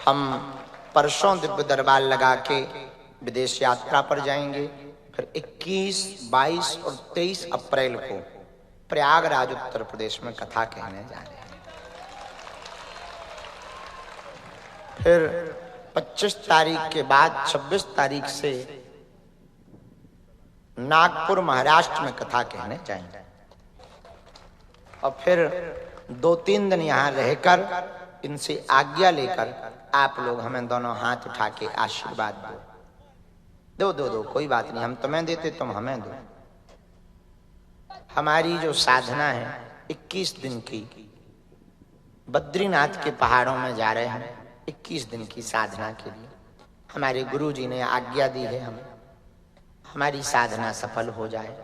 हम परसों दिव्य दरबार लगा के विदेश यात्रा पर जाएंगे। फिर 21, 22 और 23 अप्रैल को प्रयागराज उत्तर प्रदेश में कथा कहने जा रहे हैं। फिर 25 तारीख के बाद 26 तारीख से नागपुर महाराष्ट्र में कथा कहने जाएंगे और फिर 2-3 दिन यहाँ रहकर इनसे आज्ञा लेकर आप लोग हमें दोनों हाथ उठा के आशीर्वाद दो। कोई बात नहीं, हम तुम्हें देते तुम हमें दो। हमारी जो साधना है 21 दिन की, बद्रीनाथ के पहाड़ों में जा रहे हैं 21 दिन की साधना के लिए। हमारे गुरु जी ने आज्ञा दी है हमें, हमारी साधना सफल हो जाए,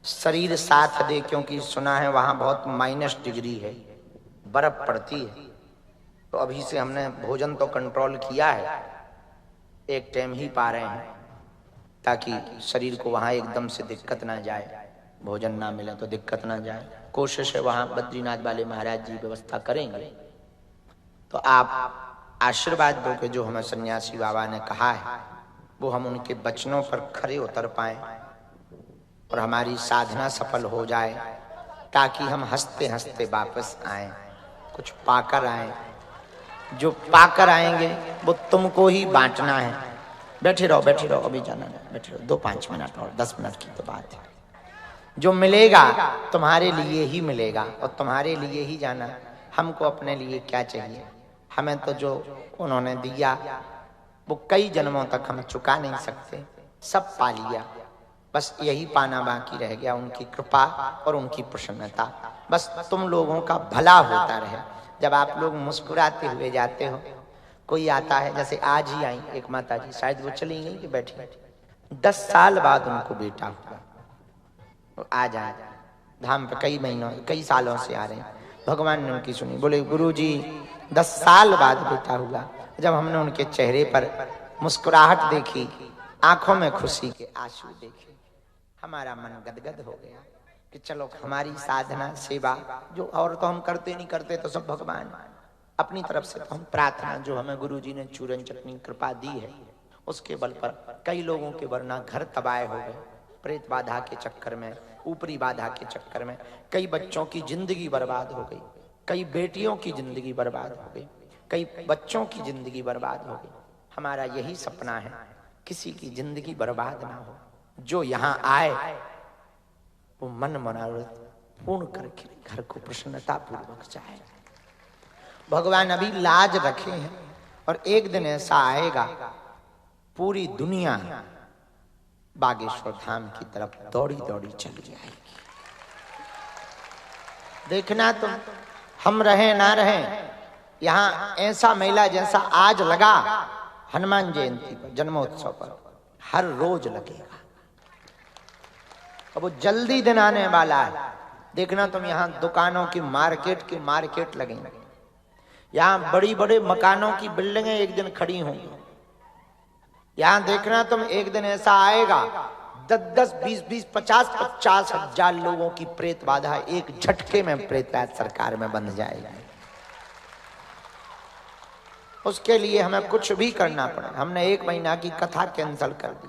शरीर साथ दे, क्योंकि सुना है वहां बहुत -डिग्री है, बर्फ पड़ती है। तो अभी से हमने भोजन तो कंट्रोल किया है, एक टाइम ही पा रहे हैं ताकि शरीर को वहां एकदम से दिक्कत ना जाए, भोजन ना मिले तो दिक्कत ना जाए। कोशिश है वहां बद्रीनाथ वाले महाराज जी व्यवस्था करेंगे। तो आप आशीर्वाद दो कि जो हमें सन्यासी बाबा ने कहा है वो हम उनके वचनों पर खरे उतर पाए और हमारी साधना सफल हो जाए, ताकि हम हंसते हंसते वापस आए, कुछ पाकर आए। जो पाकर आएंगे वो तुमको ही बांटना है। बैठे रहो, अभी जाना नहीं, बैठे रहो 2-5 मिनट और 10 मिनट की तो बात है। जो मिलेगा तुम्हारे लिए ही मिलेगा और तुम्हारे लिए ही जाना। हमको अपने लिए क्या चाहिए? हमें तो जो उन्होंने दिया वो कई जन्मों तक हम चुका नहीं सकते, सब पा लिया, बस यही पाना बाकी रह गया, उनकी कृपा और उनकी प्रसन्नता। बस तुम लोगों का भला होता रहे। जब आप लोग मुस्कुराते हुए जाते हो, कोई आता है, जैसे आज ही आई एक माता जी, शायद वो चली गई कि बैठी, 10 साल बाद उनको बेटा हुआ। वो आज आए धाम पे, कई महीनों कई सालों से आ रहे हैं। भगवान ने उनकी सुनी, बोले गुरु जी 10 साल बाद बेटा हुआ। जब हमने उनके चेहरे पर मुस्कुराहट देखी, आंखों में खुशी के आंसू देखे, हमारा मन गदगद हो गया कि चलो हमारी साधना सेवा जो और तो हम करते नहीं करते, तो सब भगवान अपनी तरफ से तो हम प्रार्थना, जो हमें गुरु जी ने चूरन चटनी कृपा दी है उसके बल पर कई लोगों के वरना घर तबाह हो गए, प्रेत बाधा के चक्कर में, ऊपरी बाधा के चक्कर में कई बच्चों की जिंदगी बर्बाद हो गई, कई बेटियों की जिंदगी बर्बाद हो गई, कई बच्चों की जिंदगी बर्बाद हो गई। हमारा यही सपना है किसी की जिंदगी बर्बाद ना हो, जो यहाँ आए वो मन मनोरथ पूर्ण करके घर को प्रसन्नता पूर्वक जाए। भगवान अभी लाज रखे हैं और एक दिन ऐसा आएगा पूरी दुनिया बागेश्वर धाम की तरफ दौड़ी दौड़ी चली आएगी। देखना तुम, हम रहे ना रहे, यहाँ ऐसा मेला जैसा आज लगा हनुमान जयंती पर, जन्मोत्सव पर, हर रोज लगेगा। अब वो जल्दी दिन आने वाला है। देखना तुम, यहाँ दुकानों की मार्केट लगेंगे, यहाँ बड़ी बड़े मकानों की बिल्डिंगें एक दिन खड़ी होंगी। यहाँ देखना तुम, एक दिन ऐसा आएगा 10-10, 20-20, 50-50 हजार लोगों की प्रेत बाधा एक झटके में प्रेतराज सरकार में बंध जाएगी। उसके लिए हमें कुछ भी करना पड़े। हमने 1 महीना की कथा कैंसिल कर दी,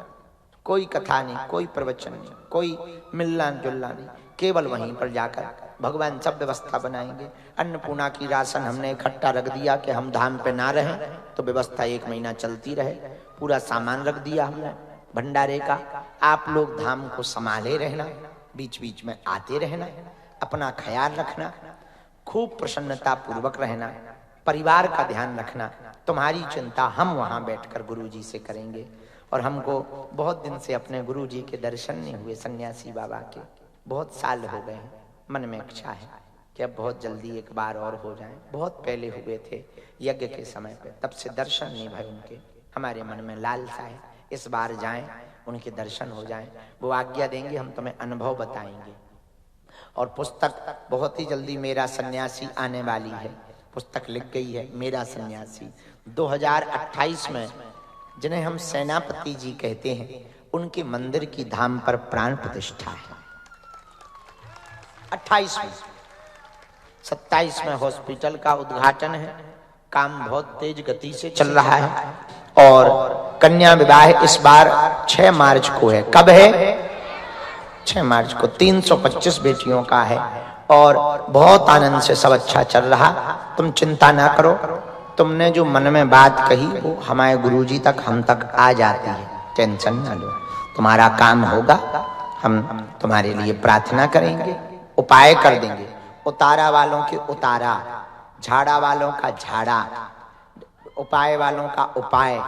कोई कथा नहीं, कोई प्रवचन नहीं, कोई मिलना जुलना नहीं, केवल वहीं पर जाकर भगवान सब व्यवस्था बनाएंगे। अन्नपूर्णा की राशन हमने इकट्ठा रख दिया कि हम धाम पे ना रहें तो व्यवस्था 1 महीना चलती रहे। पूरा सामान रख दिया हमने भंडारे का। आप लोग धाम को संभाले रहना, बीच बीच में आते रहना, अपना ख्याल रखना, खूब प्रसन्नता पूर्वक रहना, परिवार का ध्यान रखना। तुम्हारी चिंता हम वहां बैठकर गुरु जी से करेंगे। और हमको बहुत दिन से अपने गुरु जी के दर्शन नहीं हुए, सन्यासी बाबा के, बहुत साल हो गए हैं। मन में इच्छा है कि अब बहुत जल्दी एक बार और हो जाए। बहुत पहले हुए थे यज्ञ के समय पे, तब से दर्शन नहीं भय उनके। हमारे मन में लालसा है इस बार जाएं, उनके दर्शन हो जाएं। वो आज्ञा देंगे, हम तुम्हें अनुभव बताएंगे। और पुस्तक बहुत ही जल्दी मेरा सन्यासी आने वाली है, पुस्तक लिख गई है मेरा सन्यासी। 2028 में जिन्हें हम सेनापति जी कहते हैं, उनके मंदिर की धाम पर प्राण प्रतिष्ठा है। 28 में, 27 में हॉस्पिटल का उद्घाटन है, काम बहुत तेज गति से चल रहा है और कन्या विवाह इस बार 6 मार्च को है। कब है? 6 मार्च को। 325 बेटियों का है और बहुत आनंद से सब अच्छा चल रहा। तुम चिंता ना करो, तुमने जो मन में बात कही वो हमारे गुरुजी तक, हम तक आ जाती है। टेंशन ना लो, तुम्हारा काम होगा। हम तुम्हारे लिए प्रार्थना करेंगे, उपाय कर देंगे। उतारा वालों के उतारा, झाड़ा वालों का झाड़ा, उपाय वालों का उपाय,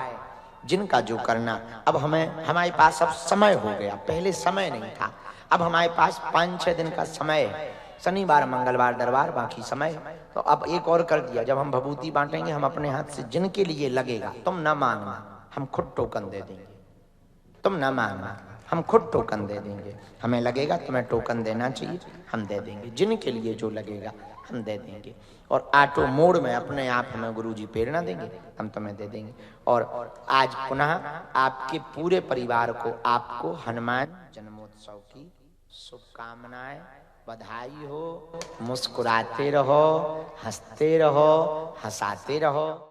जिनका जो करना। अब हमारे पास अब समय हो गया, पहले समय नहीं था। अब हमारे पास 5-6 दिन का समय है, शनिवार मंगलवार दरबार, बाकी समय। तो अब एक और कर दिया, जब हम भभूति बांटेंगे हम अपने हाथ से, जिनके लिए लगेगा, तुम न मांगना, हम खुद टोकन दे देंगे। तुम न मांगना, हम खुद टोकन दे देंगे। हमें लगेगा तुम्हें टोकन देना चाहिए, हम दे देंगे। जिनके लिए जो लगेगा हम दे देंगे। और ऑटो मोड में अपने आप हमें गुरुजी प्रेरणा देंगे, हम तुम्हें दे देंगे। और आज पुनः आपके पूरे परिवार को, आपको हनुमान जन्मोत्सव की शुभकामनाएं, बधाई हो। मुस्कुराते रहो, हंसते रहो, हंसाते रहो।